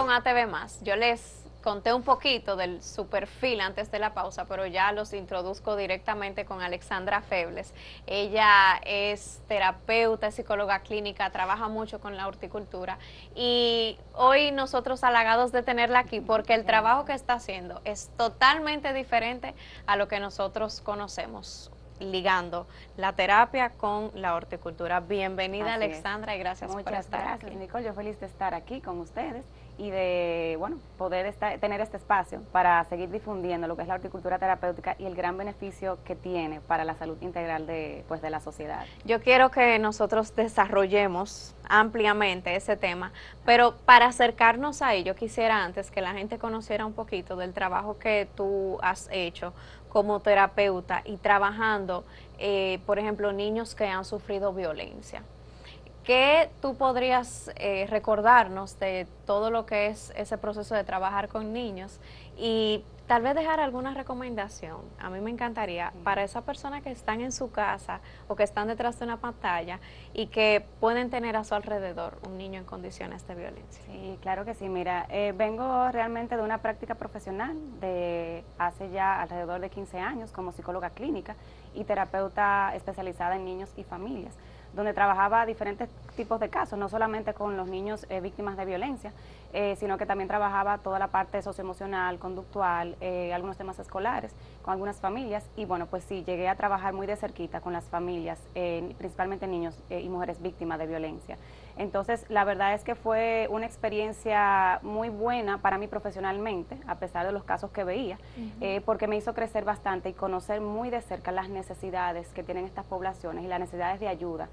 con ATV+. Yo les conté un poquito de su perfil antes de la pausa, pero ya los introduzco directamente con Alexandra Febles. Ella es terapeuta, es psicóloga clínica, trabaja mucho con la horticultura y hoy nosotros halagados de tenerla aquí porque el trabajo que está haciendo es totalmente diferente a lo que nosotros conocemos, ligando la terapia con la horticultura. Bienvenida, Así es. Alexandra, y gracias por Muchas estar gracias, aquí. Nicole. Yo feliz de estar aquí con ustedes y de, bueno, poder tener este espacio para seguir difundiendo lo que es la horticultura terapéutica y el gran beneficio que tiene para la salud integral de la sociedad. Yo quiero que nosotros desarrollemos ampliamente ese tema, pero para acercarnos a ello, quisiera antes que la gente conociera un poquito del trabajo que tú has hecho como terapeuta y trabajando, por ejemplo, niños que han sufrido violencia. ¿Qué tú podrías recordarnos de todo lo que es ese proceso de trabajar con niños y tal vez dejar alguna recomendación? A mí me encantaría para esas personas que están en su casa o que están detrás de una pantalla y que pueden tener a su alrededor un niño en condiciones de violencia. Sí, claro que sí. Mira, vengo realmente de una práctica profesional de hace ya alrededor de 15 años como psicóloga clínica y terapeuta especializada en niños y familias, donde trabajaba diferentes tipos de casos, no solamente con los niños víctimas de violencia, sino que también trabajaba toda la parte socioemocional, conductual, algunos temas escolares, con algunas familias, y bueno, pues sí, llegué a trabajar muy de cerquita con las familias, principalmente niños y mujeres víctimas de violencia. Entonces, la verdad es que fue una experiencia muy buena para mí profesionalmente, a pesar de los casos que veía, porque me hizo crecer bastante y conocer muy de cerca las necesidades que tienen estas poblaciones y las necesidades de ayuda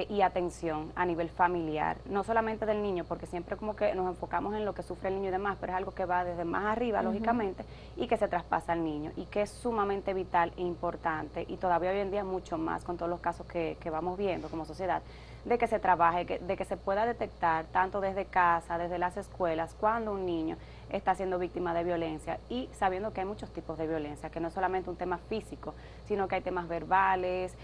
y atención a nivel familiar, no solamente del niño, porque siempre como que nos enfocamos en lo que sufre el niño y demás, pero es algo que va desde más arriba, lógicamente, y que se traspasa al niño, y que es sumamente vital e importante, y todavía hoy en día mucho más con todos los casos que vamos viendo como sociedad, de que se trabaje, de que se pueda detectar tanto desde casa, desde las escuelas, cuando un niño está siendo víctima de violencia y sabiendo que hay muchos tipos de violencia, que no es solamente un tema físico, sino que hay temas verbales,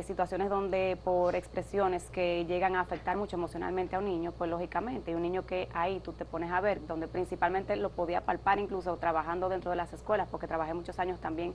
situaciones donde por expresiones que llegan a afectar mucho emocionalmente a un niño, pues lógicamente, y un niño que ahí tú te pones a ver, donde principalmente lo podía palpar incluso trabajando dentro de las escuelas, porque trabajé muchos años también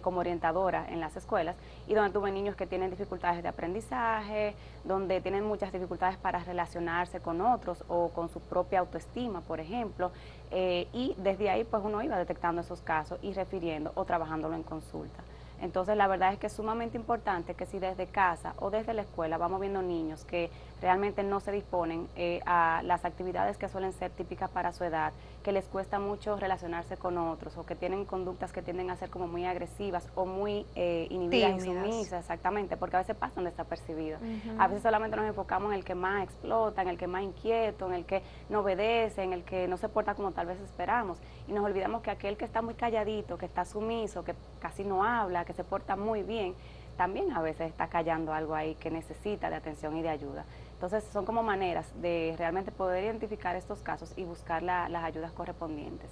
como orientadora en las escuelas, y donde tuve niños que tienen dificultades de aprendizaje, donde tienen muchas dificultades para relacionarse con otros o con su propia autoestima, por ejemplo, y desde ahí pues uno iba detectando esos casos y refiriendo o trabajándolo en consulta. Entonces la verdad es que es sumamente importante que si desde casa o desde la escuela vamos viendo niños que realmente no se disponen a las actividades que suelen ser típicas para su edad, que les cuesta mucho relacionarse con otros o que tienen conductas que tienden a ser como muy agresivas o muy inhibidas y sumisas, exactamente, porque a veces pasan desapercibidos. A veces solamente nos enfocamos en el que más explota, en el que más inquieto, en el que no obedece, en el que no se porta como tal vez esperamos, y nos olvidamos que aquel que está muy calladito, que está sumiso, que casi no habla, que se porta muy bien, también a veces está callando algo ahí que necesita de atención y de ayuda. Entonces son como maneras de realmente poder identificar estos casos y buscar las ayudas correspondientes.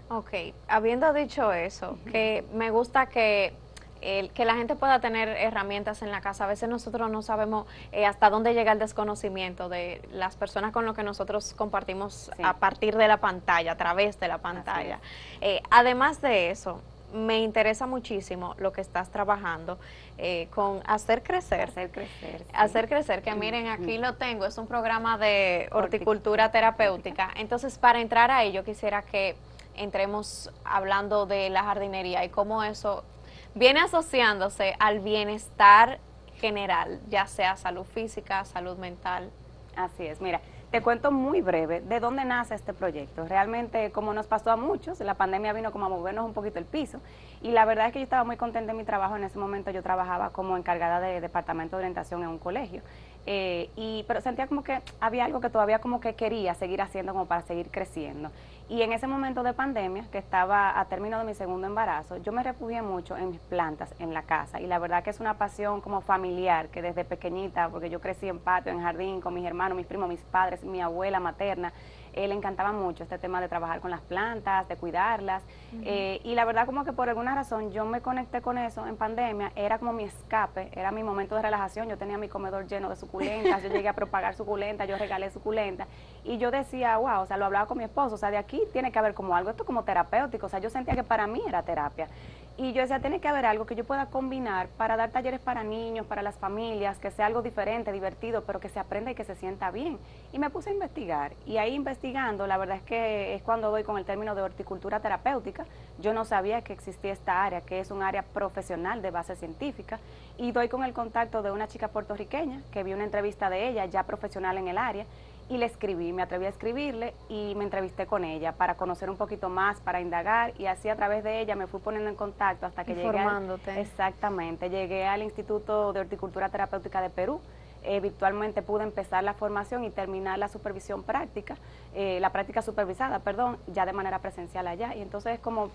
Ok, habiendo dicho eso, que me gusta que la gente pueda tener herramientas en la casa. A veces nosotros no sabemos hasta dónde llega el desconocimiento de las personas con las que nosotros compartimos a partir de la pantalla, a través de la pantalla. Además de eso, me interesa muchísimo lo que estás trabajando con hacer crecer. Hacer crecer. Sí. Hacer crecer, que miren, aquí lo tengo, es un programa de horticultura terapéutica. Entonces, para entrar a ello, quisiera que entremos hablando de la jardinería y cómo eso viene asociándose al bienestar general, ya sea salud física, salud mental. Así es, mira, te cuento muy breve de dónde nace este proyecto. Realmente, como nos pasó a muchos, la pandemia vino como a movernos un poquito el piso, y la verdad es que yo estaba muy contenta en mi trabajo. En ese momento yo trabajaba como encargada de departamento de orientación en un colegio, pero sentía como que había algo que todavía como que quería seguir haciendo como para seguir creciendo. Y en ese momento de pandemia, que estaba a término de mi segundo embarazo, yo me refugié mucho en mis plantas, en la casa, y la verdad que es una pasión como familiar, que desde pequeñita, porque yo crecí en patio, en jardín, con mis hermanos, mis primos, mis padres, mi abuela materna, le encantaba mucho este tema de trabajar con las plantas, de cuidarlas, y la verdad como que por alguna razón yo me conecté con eso en pandemia, era como mi escape, era mi momento de relajación, yo tenía mi comedor lleno de suculentas, yo llegué a propagar suculentas, yo regalé suculentas, y yo decía, wow, o sea, lo hablaba con mi esposo, o sea, de aquí tiene que haber como algo, esto como terapéutico, o sea, yo sentía que para mí era terapia. Y yo decía, tiene que haber algo que yo pueda combinar para dar talleres para niños, para las familias, que sea algo diferente, divertido, pero que se aprenda y que se sienta bien. Y me puse a investigar. Y ahí investigando, la verdad es que es cuando doy con el término de horticultura terapéutica. Yo no sabía que existía esta área, que es un área profesional de base científica. Y doy con el contacto de una chica puertorriqueña, que vi una entrevista de ella, ya profesional en el área, y le escribí, me atreví a escribirle y me entrevisté con ella para conocer un poquito más, para indagar, y así a través de ella me fui poniendo en contacto hasta que Informándote. exactamente, llegué al Instituto de Horticultura Terapéutica de Perú. Virtualmente pude empezar la formación y terminar la supervisión práctica, la práctica supervisada, perdón, ya de manera presencial allá. Y entonces como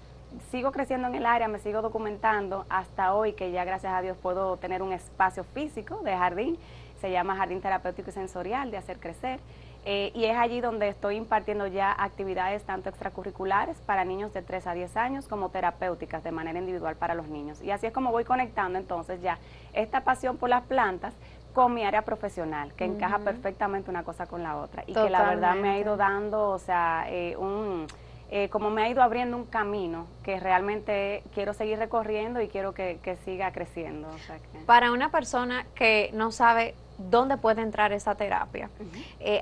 sigo creciendo en el área, me sigo documentando hasta hoy, que ya gracias a Dios puedo tener un espacio físico de jardín, se llama Jardín Terapéutico y Sensorial de Hacer Crecer. Y es allí donde estoy impartiendo ya actividades tanto extracurriculares para niños de 3 a 10 años como terapéuticas de manera individual para los niños. Y así es como voy conectando entonces ya esta pasión por las plantas con mi área profesional, que encaja perfectamente una cosa con la otra. Y Totalmente. que la verdad me ha ido dando, o sea, como me ha ido abriendo un camino que realmente quiero seguir recorriendo y quiero que siga creciendo. O sea que... Para una persona que no sabe dónde puede entrar esa terapia,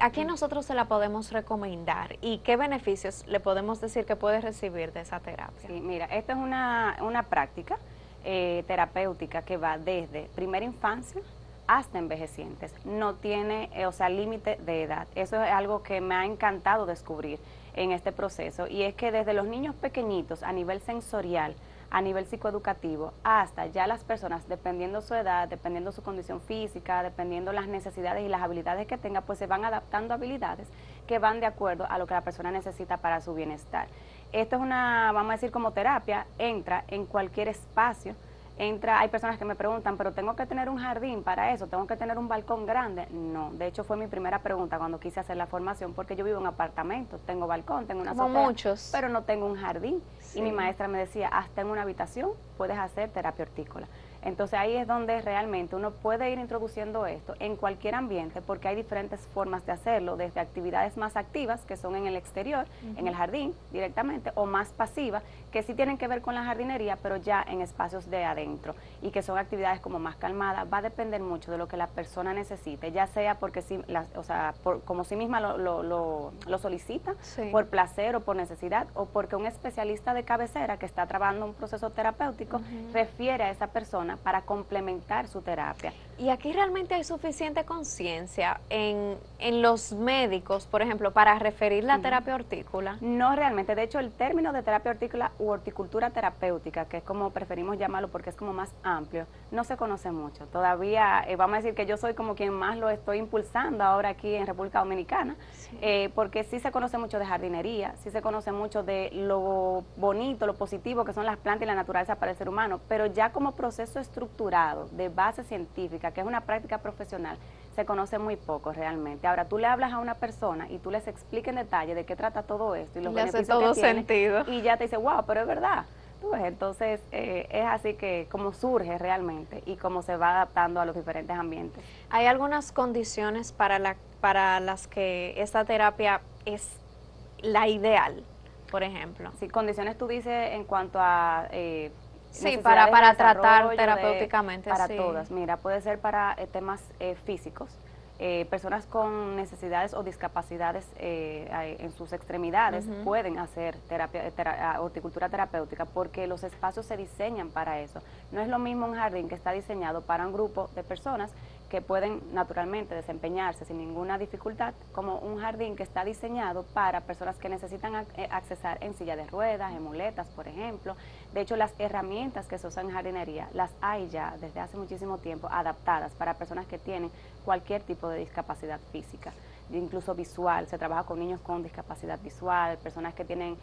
¿a quién nosotros se la podemos recomendar y qué beneficios le podemos decir que puede recibir de esa terapia? Sí, mira, esta es una práctica terapéutica que va desde primera infancia hasta envejecientes. No tiene, o sea, límite de edad. Eso es algo que me ha encantado descubrir en este proceso, y es que desde los niños pequeñitos a nivel sensorial, a nivel psicoeducativo, hasta ya las personas, dependiendo su edad, dependiendo su condición física, dependiendo las necesidades y las habilidades que tenga, pues se van adaptando habilidades que van de acuerdo a lo que la persona necesita para su bienestar. Esto es una, vamos a decir, como terapia, entra en cualquier espacio. Hay personas que me preguntan, pero ¿tengo que tener un jardín para eso? ¿Tengo que tener un balcón grande? No, de hecho fue mi primera pregunta cuando quise hacer la formación, porque yo vivo en un apartamento, tengo balcón, tengo una Como azotea, muchos. pero no tengo un jardín. Sí. Y mi maestra me decía, hasta en una habitación puedes hacer terapia hortícola. Entonces ahí es donde realmente uno puede ir introduciendo esto en cualquier ambiente, porque hay diferentes formas de hacerlo, desde actividades más activas, que son en el exterior, en el jardín directamente, o más pasivas, que sí tienen que ver con la jardinería, pero ya en espacios de adentro, y que son actividades como más calmadas. Va a depender mucho de lo que la persona necesite, ya sea porque sí, o sea, como sí misma lo solicita, Sí. por placer o por necesidad, o porque un especialista de cabecera que está trabajando un proceso terapéutico refiere a esa persona para complementar su terapia. Y aquí realmente hay suficiente conciencia en los médicos, por ejemplo, para referir la terapia hortícola. No realmente, de hecho el término de terapia hortícola u horticultura terapéutica, que es como preferimos llamarlo porque es como más amplio, no se conoce mucho. Todavía vamos a decir que yo soy como quien más lo estoy impulsando ahora aquí en República Dominicana, porque sí se conoce mucho de jardinería, sí se conoce mucho de lo bonito, lo positivo que son las plantas y la naturaleza para el ser humano, pero ya como proceso estructurado de base científica, que es una práctica profesional, se conoce muy poco realmente. Ahora, tú le hablas a una persona y tú les explicas en detalle de qué trata todo esto y los beneficios todo que tiene, sentido. y ya te dice, wow, pero es verdad. Entonces, es así que como surge realmente y cómo se va adaptando a los diferentes ambientes. ¿Hay algunas condiciones para las que esta terapia es la ideal, por ejemplo? Sí, condiciones tú dices en cuanto a... sí, para de tratar terapéuticamente. Para sí. todas. Mira, puede ser para temas físicos, personas con necesidades o discapacidades en sus extremidades pueden hacer horticultura terapéutica, porque los espacios se diseñan para eso. No es lo mismo un jardín que está diseñado para un grupo de personas que pueden naturalmente desempeñarse sin ninguna dificultad, como un jardín que está diseñado para personas que necesitan accesar en silla de ruedas, en muletas, por ejemplo. De hecho, las herramientas que se usan en jardinería las hay ya desde hace muchísimo tiempo adaptadas para personas que tienen cualquier tipo de discapacidad física. incluso visual. Se trabaja con niños con discapacidad visual, personas que tienen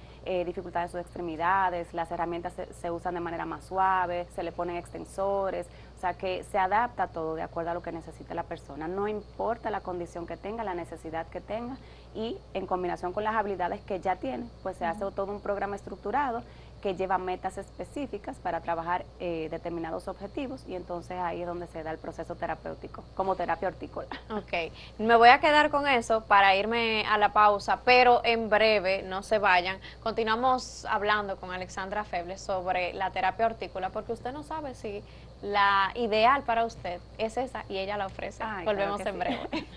dificultades en sus extremidades, las herramientas se usan de manera más suave, se le ponen extensores, o sea que se adapta todo de acuerdo a lo que necesite la persona, no importa la condición que tenga, la necesidad que tenga, y en combinación con las habilidades que ya tiene, pues se hace todo un programa estructurado que lleva metas específicas para trabajar determinados objetivos, y entonces ahí es donde se da el proceso terapéutico, como terapia hortícola. Ok, me voy a quedar con eso para irme a la pausa, pero en breve, no se vayan, continuamos hablando con Alexandra Febles sobre la terapia hortícola, porque usted no sabe si la ideal para usted es esa y ella la ofrece. Ay, Volvemos claro en que sí. breve.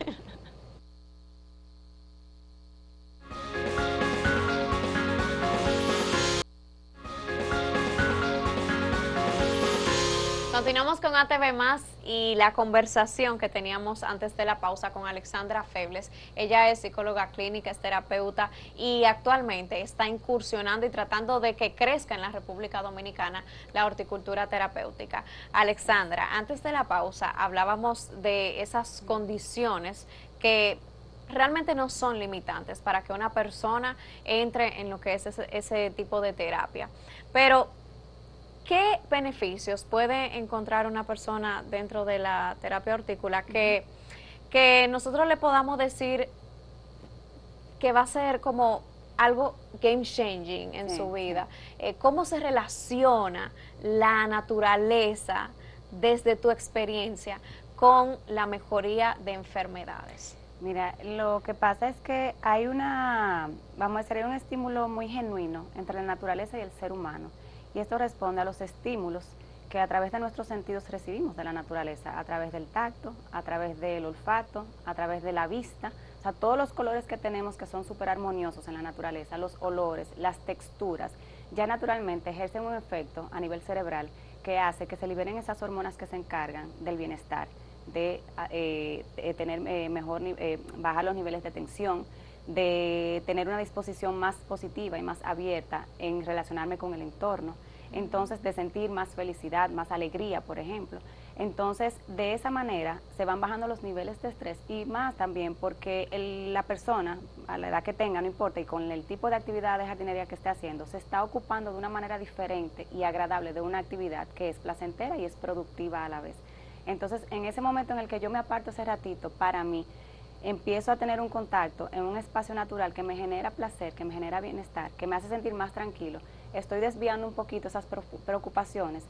Continuamos con ATV Más y la conversación que teníamos antes de la pausa con Alexandra Febles. Ella es psicóloga clínica, es terapeuta y actualmente está incursionando y tratando de que crezca en la República Dominicana la horticultura terapéutica. Alexandra, antes de la pausa hablábamos de esas condiciones que realmente no son limitantes para que una persona entre en lo que es ese tipo de terapia. Pero ¿qué beneficios puede encontrar una persona dentro de la terapia hortícola que nosotros le podamos decir que va a ser como algo game changing en su vida? ¿Cómo se relaciona la naturaleza desde tu experiencia con la mejoría de enfermedades? Mira, lo que pasa es que hay vamos a decir, hay un estímulo muy genuino entre la naturaleza y el ser humano. Y esto responde a los estímulos que a través de nuestros sentidos recibimos de la naturaleza, a través del tacto, a través del olfato, a través de la vista. O sea, todos los colores que tenemos que son súper armoniosos en la naturaleza, los olores, las texturas, ya naturalmente ejercen un efecto a nivel cerebral que hace que se liberen esas hormonas que se encargan del bienestar, de tener bajar los niveles de tensión, de tener una disposición más positiva y más abierta en relacionarme con el entorno, entonces de sentir más felicidad, más alegría, por ejemplo. Entonces, de esa manera se van bajando los niveles de estrés, y más también porque la persona, a la edad que tenga, no importa, y con el tipo de actividad de jardinería que esté haciendo, se está ocupando de una manera diferente y agradable de una actividad que es placentera y es productiva a la vez. Entonces, en ese momento en el que yo me aparto ese ratito para mí, empiezo a tener un contacto en un espacio natural que me genera placer, que me genera bienestar, que me hace sentir más tranquilo, estoy desviando un poquito esas preocupaciones,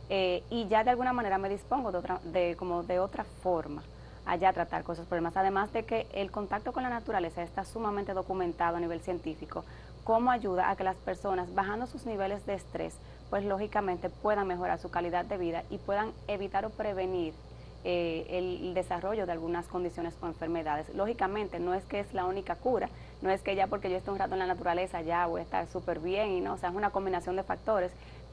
y ya de alguna manera me dispongo de otra forma allá a tratar con esos problemas. Además de que el contacto con la naturaleza está sumamente documentado a nivel científico, cómo ayuda a que las personas, bajando sus niveles de estrés, pues lógicamente puedan mejorar su calidad de vida y puedan evitar o prevenir el desarrollo de algunas condiciones o enfermedades. Lógicamente no es que es la única cura, no es que ya porque yo esté un rato en la naturaleza ya voy a estar súper bien, y no, o sea, es una combinación de factores,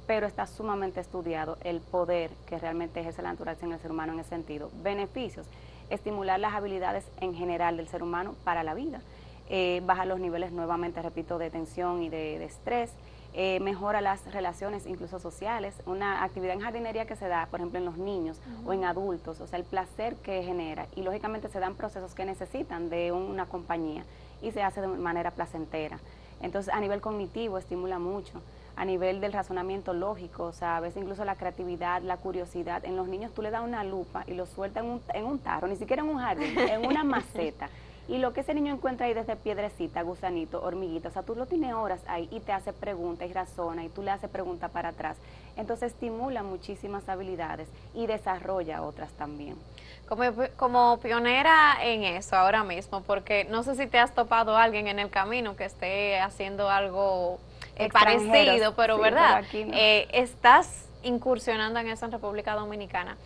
pero está sumamente estudiado el poder que realmente ejerce la naturaleza en el ser humano en ese sentido. Beneficios: estimular las habilidades en general del ser humano para la vida, baja los niveles, nuevamente repito, de tensión y de estrés, mejora las relaciones incluso sociales. Una actividad en jardinería que se da, por ejemplo, en los niños o en adultos, o sea, el placer que genera, y lógicamente se dan procesos que necesitan de una compañía y se hace de manera placentera. Entonces, a nivel cognitivo estimula mucho, a nivel del razonamiento lógico, o sea, a veces incluso la creatividad, la curiosidad. En los niños tú le das una lupa y lo sueltas en un tarro, ni siquiera en un jardín, en una maceta. Y lo que ese niño encuentra ahí desde piedrecita, gusanito, hormiguita, o sea, tú lo tienes horas ahí y te hace preguntas y razona, y tú le haces preguntas para atrás. Entonces estimula muchísimas habilidades y desarrolla otras también. Como pionera en eso ahora mismo, porque no sé si te has topado a alguien en el camino que esté haciendo algo parecido, pero sí, ¿verdad? Pero aquí no. Estás incursionando en eso en República Dominicana.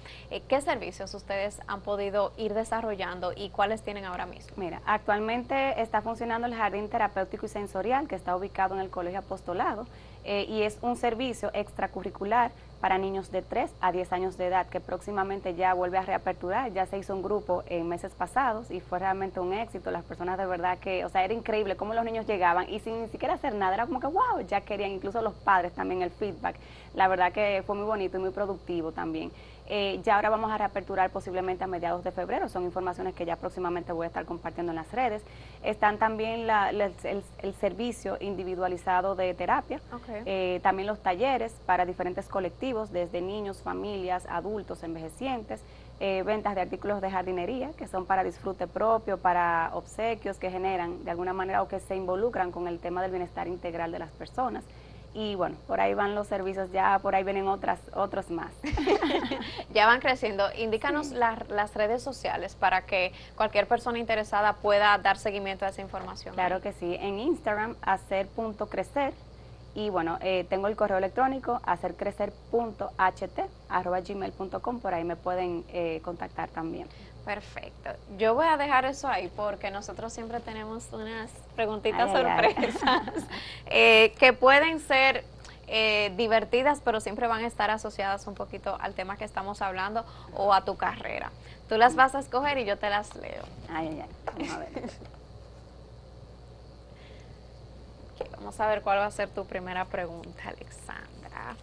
¿Qué servicios ustedes han podido ir desarrollando y cuáles tienen ahora mismo? Mira, actualmente está funcionando el Jardín Terapéutico y Sensorial, que está ubicado en el Colegio Apostolado, y es un servicio extracurricular para niños de 3 a 10 años de edad, que próximamente ya vuelve a reaperturar. Ya se hizo un grupo en meses pasados y fue realmente un éxito. Las personas de verdad que, o sea, era increíble cómo los niños llegaban y sin ni siquiera hacer nada, era como que wow, ya querían, incluso los padres también el feedback. La verdad que fue muy bonito y muy productivo también. Ya ahora vamos a reaperturar posiblemente a mediados de febrero, son informaciones que ya próximamente voy a estar compartiendo en las redes. Están también el servicio individualizado de terapia, también los talleres para diferentes colectivos, desde niños, familias, adultos, envejecientes, ventas de artículos de jardinería que son para disfrute propio, para obsequios que generan de alguna manera o que se involucran con el tema del bienestar integral de las personas. Y bueno, por ahí van los servicios, ya por ahí vienen otros más. Ya van creciendo. Indícanos Sí. las redes sociales para que cualquier persona interesada pueda dar seguimiento a esa información. Claro que sí, en Instagram, hacer.crecer, y bueno, tengo el correo electrónico, hacercrecer.ht@gmail.com, por ahí me pueden contactar también. Perfecto. Yo voy a dejar eso ahí porque nosotros siempre tenemos unas preguntitas Ay, ay, ay. sorpresas que pueden ser divertidas, pero siempre van a estar asociadas un poquito al tema que estamos hablando o a tu carrera. Tú las vas a escoger y yo te las leo. Ay, ay, ay, vamos a ver. Ok, vamos a ver cuál va a ser tu primera pregunta, Alexandra.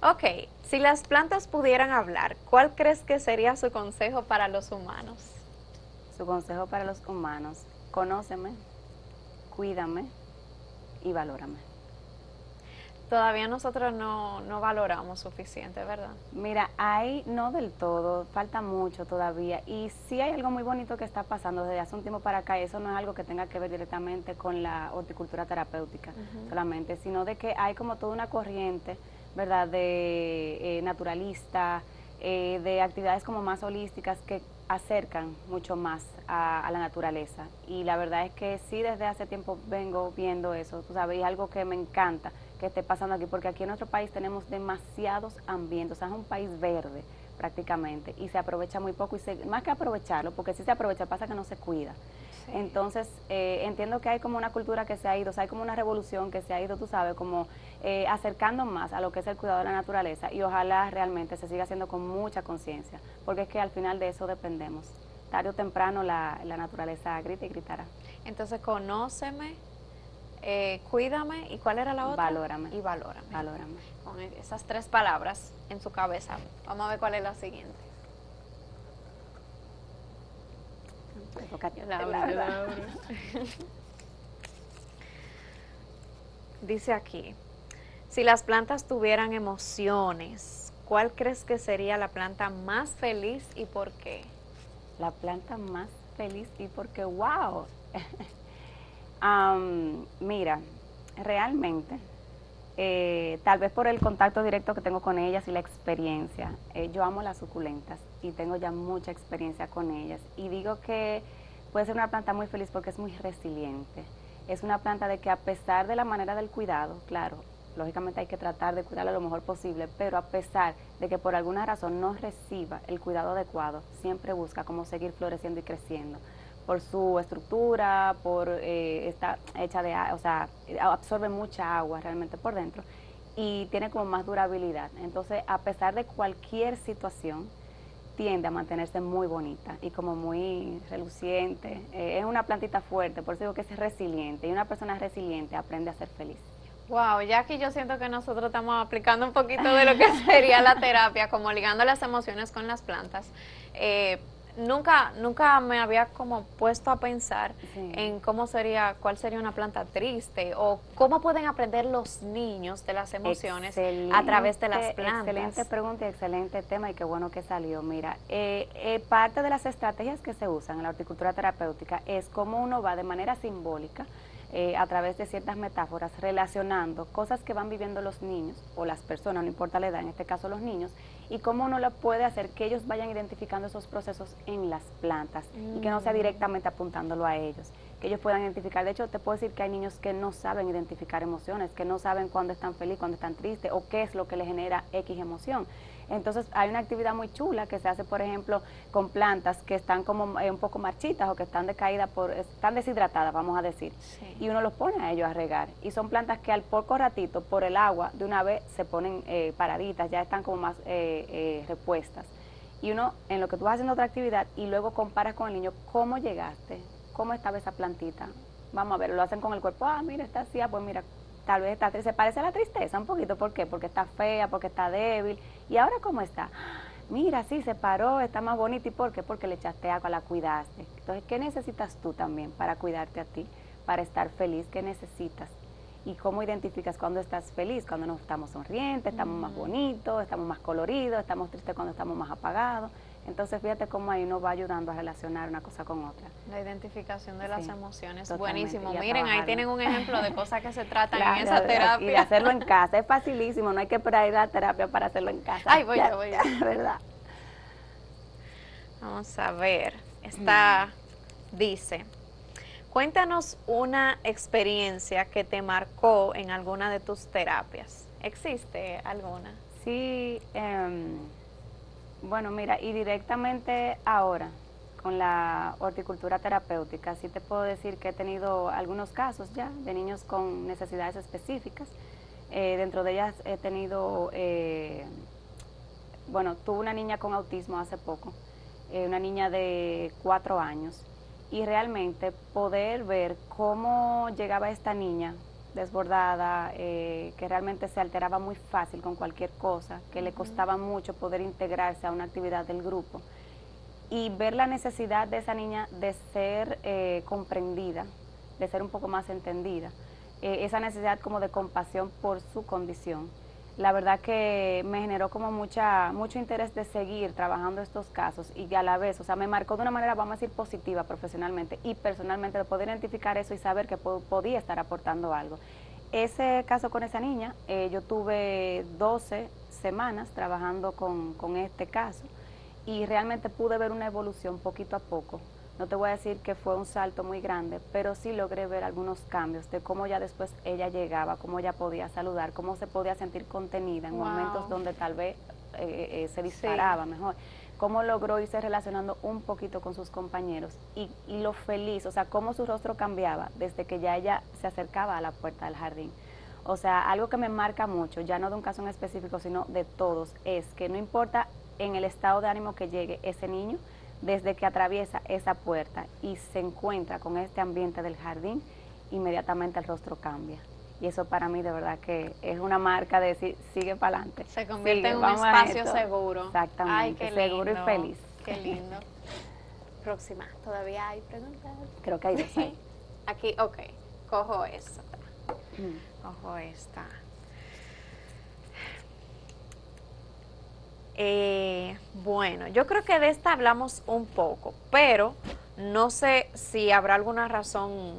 Ok, si las plantas pudieran hablar, ¿cuál crees que sería su consejo para los humanos? Su consejo para los humanos: conóceme, cuídame y valórame. Todavía nosotros no valoramos suficiente, ¿verdad? Mira, ahí no del todo, falta mucho todavía, y sí hay algo muy bonito que está pasando desde hace un tiempo para acá. Eso no es algo que tenga que ver directamente con la horticultura terapéutica solamente, sino de que hay como toda una corriente, ¿verdad?, de naturalista, de actividades como más holísticas que acercan mucho más a la naturaleza. Y la verdad es que sí, desde hace tiempo vengo viendo eso, tú sabes, y es algo que me encanta que esté pasando aquí, porque aquí en nuestro país tenemos demasiados ambientes, o sea, es un país verde prácticamente, y se aprovecha muy poco, y más que aprovecharlo, porque sí se aprovecha, pasa que no se cuida. Sí. Entonces, entiendo que hay como una cultura que se ha ido, o sea, hay como una revolución que se ha ido, tú sabes, como acercando más a lo que es el cuidado de la naturaleza, y ojalá realmente se siga haciendo con mucha conciencia, porque es que al final de eso dependemos. Tarde o temprano la naturaleza grita y gritará. Entonces, conóceme, cuídame, ¿y cuál era la otra? Valórame. Y valórame. Valórame. Con esas 3 palabras en su cabeza. Vamos a ver cuál es la siguiente. Te toca a ti. Yo la abro. Dice aquí, si las plantas tuvieran emociones, ¿cuál crees que sería la planta más feliz y por qué? La planta más feliz y porque, wow. Mira, realmente, tal vez por el contacto directo que tengo con ellas y la experiencia, yo amo las suculentas y tengo ya mucha experiencia con ellas, y digo que puede ser una planta muy feliz porque es muy resiliente. Es una planta de que, a pesar de la manera del cuidado, claro, lógicamente hay que tratar de cuidarla lo mejor posible, pero a pesar de que por alguna razón no reciba el cuidado adecuado, siempre busca cómo seguir floreciendo y creciendo, por su estructura, por está hecha de, o sea, absorbe mucha agua realmente por dentro y tiene como más durabilidad. Entonces, a pesar de cualquier situación, tiende a mantenerse muy bonita y como muy reluciente. Es una plantita fuerte, por eso digo que es resiliente, y una persona resiliente aprende a ser feliz. Wow, ya aquí yo siento que nosotros estamos aplicando un poquito de lo que sería la terapia, como ligando las emociones con las plantas. Nunca me había como puesto a pensar en cuál sería una planta triste, o cómo pueden aprender los niños de las emociones a través de las plantas. Excelente pregunta y excelente tema, y qué bueno que salió. Mira, parte de las estrategias que se usan en la horticultura terapéutica es cómo uno va de manera simbólica, a través de ciertas metáforas, relacionando cosas que van viviendo los niños o las personas, no importa la edad, en este caso los niños, y cómo uno lo puede hacer que ellos vayan identificando esos procesos en las plantas y que no sea directamente apuntándolo a ellos. que ellos puedan identificar. De hecho, te puedo decir que hay niños que no saben identificar emociones, que no saben cuándo están felices, cuándo están tristes, o qué es lo que les genera X emoción. Entonces, hay una actividad muy chula que se hace, por ejemplo, con plantas que están como un poco marchitas o que están decaídas, están deshidratadas, vamos a decir, Sí. y uno los pone a ellos a regar. Y son plantas que al poco ratito, por el agua, de una vez se ponen paraditas, ya están como más repuestas. Y uno, en lo que tú vas haciendo otra actividad, y luego comparas con el niño, ¿cómo llegaste? ¿Cómo estaba esa plantita? Vamos a ver, lo hacen con el cuerpo, mira, está así, pues mira, tal vez está triste, se parece a la tristeza un poquito, ¿por qué? Porque está fea, porque está débil, y ahora ¿cómo está? Mira, sí, se paró, está más bonita, ¿y por qué? Porque le echaste agua, la cuidaste. Entonces, ¿qué necesitas tú también para cuidarte a ti, para estar feliz? ¿Qué necesitas? ¿Y cómo identificas cuando estás feliz? Cuando nos estamos sonrientes, estamos más bonitos, estamos más coloridos, estamos tristes cuando estamos más apagados. Entonces, fíjate cómo ahí nos va ayudando a relacionar una cosa con otra. La identificación de las emociones, totalmente, buenísimo. y a Miren, ahí trabajarlo. tienen un ejemplo de cosas que se tratan Claro, en esa terapia. Y de hacerlo en casa, es facilísimo, no hay que esperar ir a la terapia para hacerlo en casa. Ay, voy yo, voy yo. ¿Verdad? Vamos a ver, esta dice, cuéntanos una experiencia que te marcó en alguna de tus terapias. ¿Existe alguna? Sí, bueno, mira, y directamente ahora, con la horticultura terapéutica, sí te puedo decir que he tenido algunos casos ya de niños con necesidades específicas. Dentro de ellas he tenido, bueno, tuve una niña con autismo hace poco, una niña de 4 años, y realmente poder ver cómo llegaba esta niña desbordada, que realmente se alteraba muy fácil con cualquier cosa, que le costaba mucho poder integrarse a una actividad del grupo, y ver la necesidad de esa niña de ser comprendida, de ser un poco más entendida, esa necesidad como de compasión por su condición. La verdad que me generó como mucho interés de seguir trabajando estos casos, y a la vez, o sea, me marcó de una manera, vamos a decir, positiva profesionalmente y personalmente, de poder identificar eso y saber que podía estar aportando algo. Ese caso con esa niña, yo tuve 12 semanas trabajando con este caso, y realmente pude ver una evolución poquito a poco. No te voy a decir que fue un salto muy grande, pero sí logré ver algunos cambios de cómo ya después ella llegaba, cómo ella podía saludar, cómo se podía sentir contenida en momentos donde tal vez se disparaba mejor, cómo logró irse relacionando un poquito con sus compañeros, y lo feliz, o sea, cómo su rostro cambiaba desde que ya ella se acercaba a la puerta del jardín. O sea, algo que me marca mucho, ya no de un caso en específico, sino de todos, es que no importa en el estado de ánimo que llegue ese niño, desde que atraviesa esa puerta y se encuentra con este ambiente del jardín, inmediatamente el rostro cambia. Y eso para mí de verdad que es una marca de decir, sigue para adelante. Se convierte en un espacio seguro. Exactamente, ay, qué seguro lindo, y feliz. Qué lindo. Próxima, ¿todavía hay preguntas? Creo que hay 2 ahí. Aquí, ok, cojo esta. Cojo esta. Bueno, yo creo que de esta hablamos un poco, pero no sé si habrá alguna razón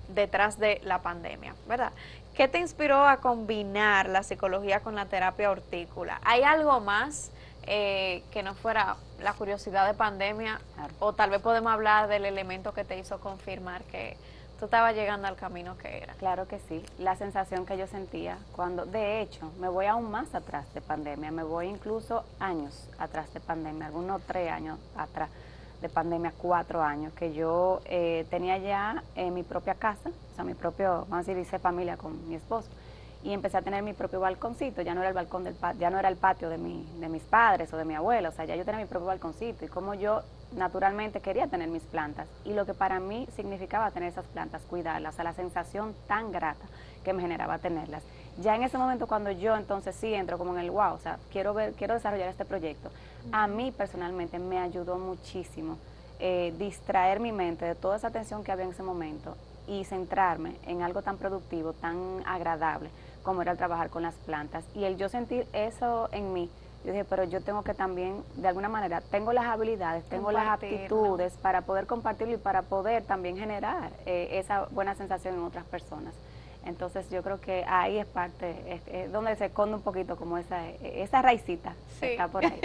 detrás de la pandemia, ¿verdad? ¿Qué te inspiró a combinar la psicología con la terapia hortícola? ¿Hay algo más que no fuera la curiosidad de pandemia? Claro. O tal vez podemos hablar del elemento que te hizo confirmar que tú estabas llegando al camino que era. Claro que sí, la sensación que yo sentía cuando, de hecho, me voy aún más atrás de pandemia, me voy incluso años atrás de pandemia, algunos 3 años atrás de pandemia, 4 años, que yo tenía ya mi propia casa, o sea, mi propio, vamos a decir, hice familia con mi esposo, y empecé a tener mi propio balconcito, ya no era el balcón ya no era el patio de mis padres o de mi abuela, o sea, ya yo tenía mi propio balconcito, y como yo naturalmente quería tener mis plantas, y lo que para mí significaba tener esas plantas, cuidarlas, o sea, la sensación tan grata que me generaba tenerlas. Ya en ese momento, cuando yo entonces sí entro como en el wow, o sea, quiero desarrollar este proyecto, a mí personalmente me ayudó muchísimo distraer mi mente de toda esa tensión que había en ese momento y centrarme en algo tan productivo, tan agradable como era el trabajar con las plantas, y el yo sentir eso en mí. Yo dije, pero yo tengo que también, de alguna manera, tengo las habilidades, tengo las aptitudes para poder compartirlo y para poder también generar esa buena sensación en otras personas. Entonces yo creo que ahí es parte, es donde se esconde un poquito como esa raicita que está por ahí.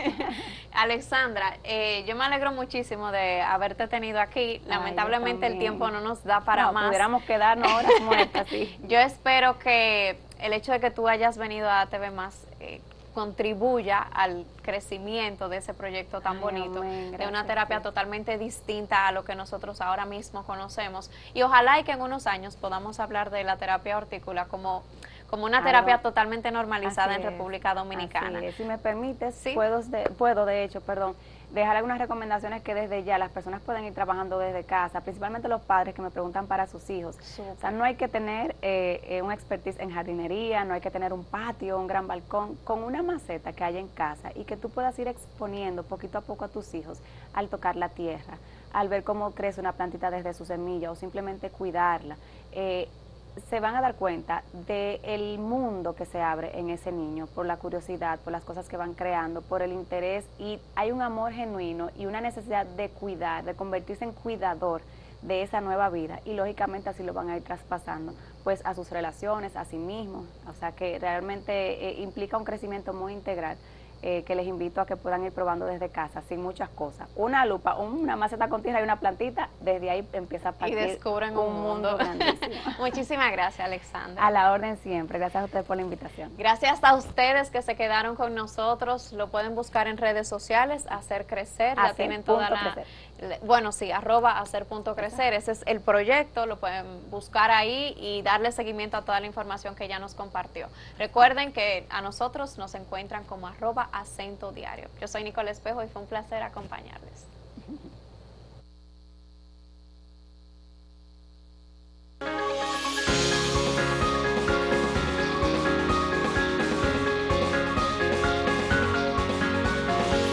Alexandra, yo me alegro muchísimo de haberte tenido aquí. Lamentablemente el tiempo no nos da para más. Pudiéramos quedarnos horas muertas, sí. Yo espero que el hecho de que tú hayas venido a TV Más contribuya al crecimiento de ese proyecto tan bonito, de una terapia totalmente distinta a lo que nosotros ahora mismo conocemos, y ojalá y que en unos años podamos hablar de la terapia hortícola como una terapia totalmente normalizada en República Dominicana. Si me permites, ¿sí? puedo de hecho, dejar algunas recomendaciones que desde ya las personas pueden ir trabajando desde casa, principalmente los padres que me preguntan para sus hijos. Super. O sea, no hay que tener un expertise en jardinería, no hay que tener un patio, un gran balcón, con una maceta que haya en casa y que tú puedas ir exponiendo poquito a poco a tus hijos al tocar la tierra, al ver cómo crece una plantita desde su semilla o simplemente cuidarla. Se van a dar cuenta del mundo que se abre en ese niño, por la curiosidad, por las cosas que van creando, por el interés, y hay un amor genuino y una necesidad de cuidar, de convertirse en cuidador de esa nueva vida, y lógicamente así lo van a ir traspasando pues a sus relaciones, a sí mismos. O sea que realmente implica un crecimiento muy integral, que les invito a que puedan ir probando desde casa, sin muchas cosas. Una lupa, una maceta con tierra y una plantita, desde ahí empieza a partir y descubren un mundo grandísimo. Muchísimas gracias, Alexandra. A la orden siempre. Gracias a ustedes por la invitación. Gracias a ustedes que se quedaron con nosotros. Lo pueden buscar en redes sociales, Hacer Crecer. Ya tienen toda la... Bueno, sí, @hacer.crecer. Ese es el proyecto, lo pueden buscar ahí y darle seguimiento a toda la información que ya nos compartió. Recuerden que a nosotros nos encuentran como @acento diario. Yo soy Nicole Espejo y fue un placer acompañarles.